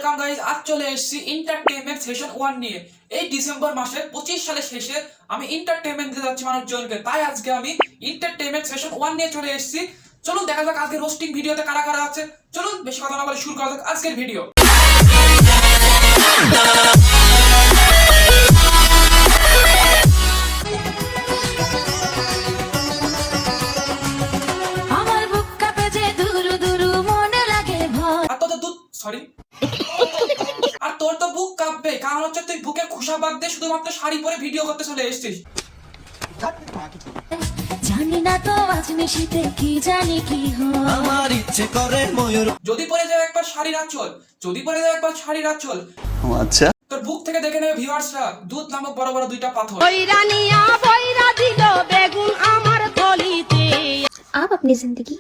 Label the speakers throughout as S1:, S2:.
S1: Welcome guys, আজ চলে এসেছি এন্টারটেইনমেন্ট সেশন 1 নিয়ে। এই ডিসেম্বর মাসে 25 সালের শেষে আমি এন্টারটেইনমেন্ট দিতে যাচ্ছি মানুষজনকে, তাই আজকে আমি এন্টারটেইনমেন্ট সেশন 1 নিয়ে চলে এসেছি। চলুন দেখা যাক আজকে রোস্টিং ভিডিওতে কারা কারা আছে। চলুন বেশি কথা না বলে শুরু করা যাক আজকের ভিডিও। সরি, আর তোর তো বুক কাঁপবে, কারণ হচ্ছে তুই বুকের খোসা বাদ দিয়ে শুধুমাত্র শাড়ি পরে ভিডিও করতে চলে এসেছিস।
S2: জানি না তো আজ নিশিতে কি জানি কি হয়,
S3: আমার ইচ্ছে করে ময়ূর
S1: যদি পরে যায় একবার শাড়ির আঁচল, যদি পরে যায় একবার শাড়ির আঁচল,
S3: আচ্ছা
S1: তোর বুক থেকে দেখে নেবে ভিউয়ার্সরা দুধ নামক বড় বড় দুইটা পাথর।
S2: বৈরানিয়া বৈরা দিল বেগুন আমার থলিতে।
S4: आप अपनी जिंदगी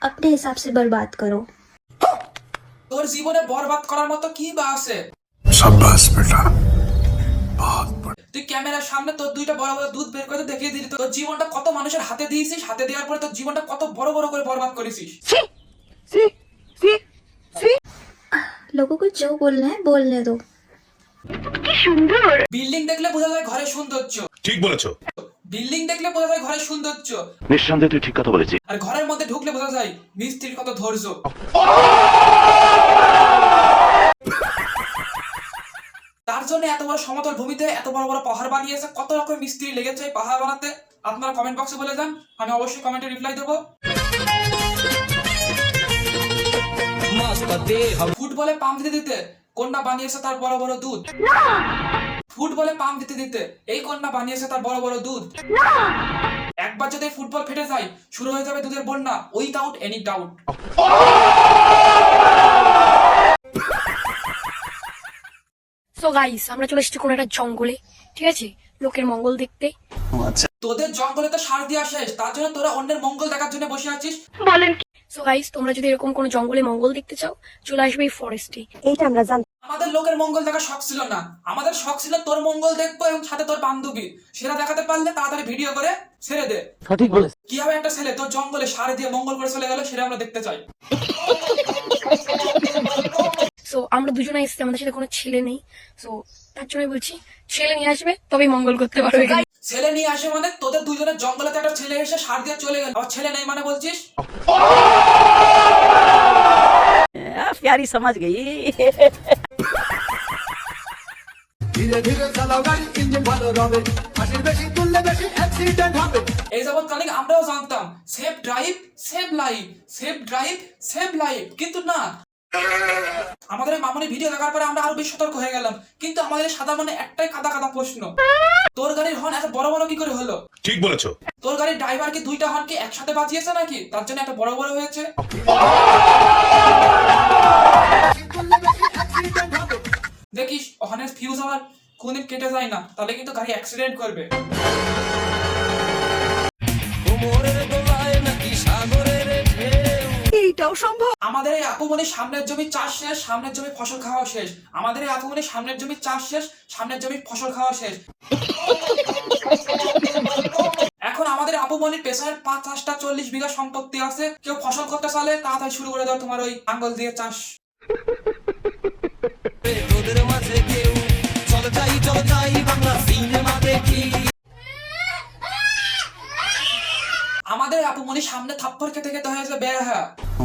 S4: अपने हिसाब से बर्बाद करो।
S1: তোর জীবনে বরবাদ করার মতো কি বা আছে?
S5: शाबाश बेटा।
S1: তুই ক্যামেরার সামনে তোর দুইটা বড় বড় দুধ বের করে দেখিয়ে দিলি তোর জীবনটা কত মানুষের হাতে দিয়েছিস, হাতে দেওয়ার পরে তোর জীবনটা কত বড় বড় করে বরবাদ করেছিস।
S4: लोगों को जो बोलना है बोलने दो।
S1: বিল্ডিং দেখলে বোঝা যায় ঘরের সৌন্দর্য,
S6: ঠিক বলেছো।
S1: বিল্ডিং দেখলে বোঝা যায় ঘরের সৌন্দর্য,
S6: নিঃসন্দেহে তুই ঠিক কথা বলেছিস।
S1: আর ঘরের মধ্যে ঢুকলে বোঝা যায় মিস্ত্রির কত ধৈর্য। তার জন্য এত বড় সমতল ভূমিতে এত বড় বড় পাহাড় বানিয়েছে, কত রকম মিস্ত্রি লেগেছে এই পাহাড় বানাতে। আপনারা কমেন্ট বক্সে বলে যান, আমি অবশ্যই কমেন্টে রিপ্লাই দেবো। ফুটবলে পাম্প দিতে দিতে কন্যা বানিয়েছে তার বড় বড় দুধ। ফুটবলে পাম্প দিতে দিতে এই কন্যা বানিয়েছে তার বড় বড় দুধ। একবার যদি ফুটবল ফেটে যায় শুরু হয়ে যাবে দুধের বন্যা, without any doubt.
S7: So guys, আমরা চলে এসেছি কোনো একটা জঙ্গলে, ঠিক আছে, লোকের মঙ্গল দেখতে।
S3: আচ্ছা
S1: তোদের জঙ্গলে তো সার দেওয়া শেষ, তার জন্য তোরা অন্যের মঙ্গল দেখার জন্য বসে আছিস।
S7: বলেন সো গাইস, তোমরা যদি এরকম কোনো জঙ্গলে মঙ্গল দেখতে চাও চলে আসবে এই ফরেস্টে।
S1: আমাদের লোকের মঙ্গল দেখার শখ ছিল না, আমাদের শখ ছিল তোর মঙ্গল দেখবো এবং সাথে তোর বান্ধবী। সেটা দেখাতে পারলে তাড়াতাড়ি ভিডিও করে ছেড়ে দে।
S3: সঠিক বলেছ।
S1: কিভাবে একটা ছেলে তোর জঙ্গলে সার দিয়ে মঙ্গল করে চলে গেল সেটা আমরা দেখতে চাই।
S7: সো আমরা দুজনে এসেছি, আমাদের সাথে কোনো ছেলে নেই, সো তার জন্য বলছি ছেলে নিয়ে আসবে তবেই মঙ্গল করতে পারবে।
S1: ছেলে নিয়ে আসে মানে তোদের দুজনের জঙ্গলে একটা ছেলে এসে সার দিয়ে চলে গেল, আবার ছেলে নেই মানে বলছিস?
S3: प्यारी समझ गई।
S5: धीरे धीरे चालाओ गाड़ी इंजन ভালো হবে হাসির বেশি তুললে বেশি অ্যাক্সিডেন্ট হবে।
S1: এই যাবৎ কালীন আমরাও জানতাম safe drive save life, safe drive save life, কিন্তু না, আমাদের মামনি ভিডিও দেখার পরে আমরা আরো বেশি সতর্ক হয়ে গেলাম। কিন্তু আমাদের সাদা মনে একটাই কাদা কাদা প্রশ্ন, তোর গাড়ির হর্ন এত বড় বড় কি করে হলো?
S6: ঠিক বলেছো।
S1: তোর গাড়ির ড্রাইভার কি দুইটা হর্ন কি একসাথে বাজিয়েছে নাকি, তার জন্য এত বড় বড় হয়েছে? দেখিস হর্নের ফিউজ আবার কোনদিন কেটে যায় না, তাহলে কিন্তু গাড়ি অ্যাক্সিডেন্ট করবে। আমাদের এই আপুমনির সামনের জমি চাষ শেষ, সামনের জমি ফসল খাওয়া শেষ। আমাদের এই আপুমনির সামনের জমি চাষ শেষ, সামনের জমি ফসল খাওয়া শেষ। এখন আমাদের আপুমনির পেছনের ৫-৪টা ৪০ বিঘা সম্পত্তি আছে, কেউ ফসল করতে চাইলে তাড়াতাড়ি শুরু করে দাও তোমার ওই আঙ্গল দিয়ে চাষ।
S3: তোদের মাঝে কেউ চলো যাই বাংলা সিনেমা দেখি।
S1: আমাদের আপুমনির সামনে থাপ্পড় খেতে খেতে হয়েছে বেহায়া।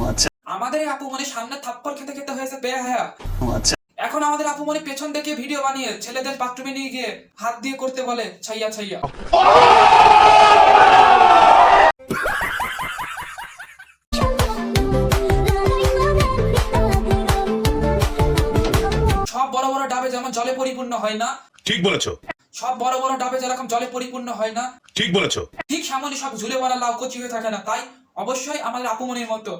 S3: আচ্ছা
S1: আমাদের এই আপুমনির সামনে থাপ্পড় খেতে খেতে হয়েছে বেহায়া।
S3: আচ্ছা
S1: এখন আমাদের আপুমনি পেছন থেকে ভিডিও বানিয়ে ছেলেদের বাথরুমে নিয়ে গিয়ে হাত দিয়ে করতে বলে ছাইয়া ছাইয়া। সব বড় বড় ডাবে যেমন জলে পরিপূর্ণ হয় না,
S6: ঠিক বলেছো।
S1: সব বড় বড় ডাবে যেরকম জলে পরিপূর্ণ হয় না,
S6: ঠিক বলেছো।
S1: ঠিক সামনে সব ঝুলে পড়া লাউ কচি হয়ে থাকে না। তাই অবশ্যই আমাদের আপুমনির মতো